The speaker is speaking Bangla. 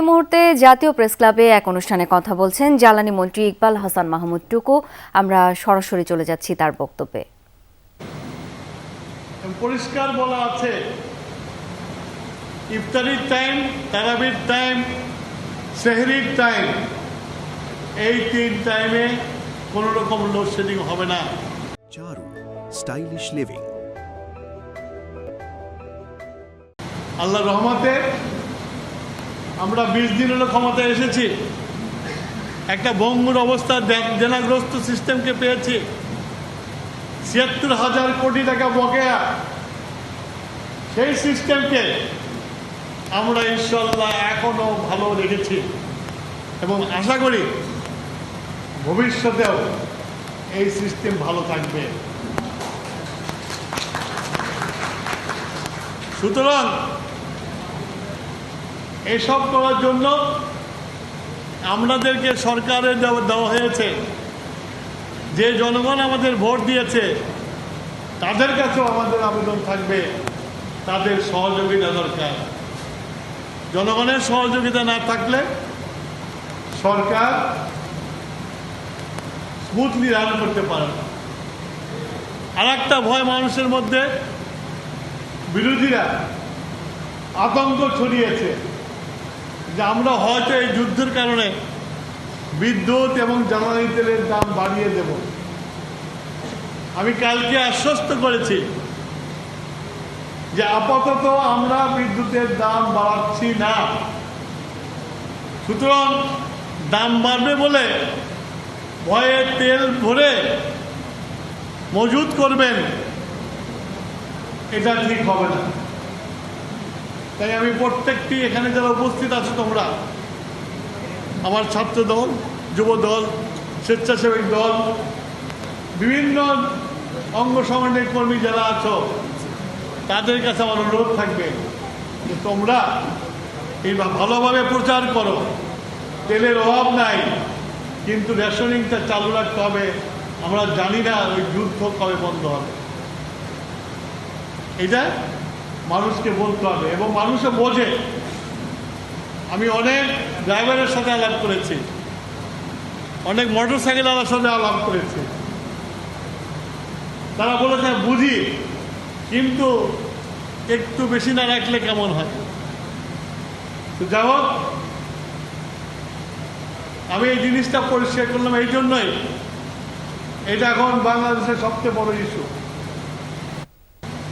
মুহূর্তে জাতীয় প্রেস ক্লাবে এক অনুষ্ঠানে কথা বলছেন জ্বালানি মন্ত্রী ইকবাল হাসান মাহমুদ টুকু। আমরা সরাসরি চলে যাচ্ছি তার বক্তব্যে। পরিষ্কার বলা আছে, ইফতারির টাইম, তারাবির টাইম, সেহরির টাইম, এই 3 টাইমে কোনো রকম লোডশেডিং হবে না। চারু স্টাইলিশ লিভিং। আল্লাহর রহমতে আমরা 20 দিন হলো ক্ষমতায় এসেছি। একটা ভঙ্গুর অবস্থা জেনাগ্রস্ত সিস্টেমকে পেয়েছি। ৭৬,০০০ কোটি টাকা বকেয়া, সেই সিস্টেমকে আমরা ইনশাল্লাহ এখনো ভালো রেখেছি এবং আশা করি ভবিষ্যতেও এই সিস্টেম ভালো থাকবে। সুতরাং এসব করার জন্য আমাদেরকে সরকারের দেওয়া হয়েছে, যে জনগণ আমাদের ভোট দিয়েছে তাদের কাছেও আমাদের আবেদন থাকবে, তাদের সহযোগিতা দরকার। জনগণের সহযোগিতা না থাকলে সরকার স্মুথলি রান করতে পারে না। আর একটা ভয় মানুষের মধ্যে, বিরোধীরা আতঙ্ক ছড়িয়েছে যে আমরা হয়তো এই যুদ্ধের কারণে বিদ্যুৎ এবং জ্বালানি তেলের দাম বাড়িয়ে দেব। আমি কালকে আশ্বস্ত করেছি যে আপাতত আমরা বিদ্যুতের দাম বাড়াচ্ছি না। সুতরাং দাম বাড়বে বলে ভয়ে তেল ভরে মজুত করবেন, এটা ঠিক হবে না। তাই আমি প্রত্যেকটি এখানে যারা উপস্থিত আছো, তোমরা আমার ছাত্র দল, যুব দল, স্বেচ্ছাসেবক দল, বিভিন্ন অঙ্গ সংগঠনের কর্মী যারা আছো, তাদের কাছে আমার অনুরোধ থাকবে যে তোমরা এই ভালোভাবে প্রচার করো। তেলের অভাব নাই, কিন্তু রেশনিংটা চালু রাখতে হবে। আমরা জানি না ওই যুদ্ধ কবে বন্ধ হবে, এটা মানুষকে বলতে হবে এবং মানুষও বোঝে। আমি অনেক ড্রাইভারের সাথে আলাপ করেছি, অনেক মোটর সাইকেলের সাথে আলাপ করেছি, তারা বলেছে বুঝি, কিন্তু একটু বেশি না রাখলে কেমন হয়। তো যাই হোক, আমি এই জিনিসটা পরিষ্কার করলাম এই জন্যই, এটা এখন বাংলাদেশের সবচেয়ে বড় ইস্যু।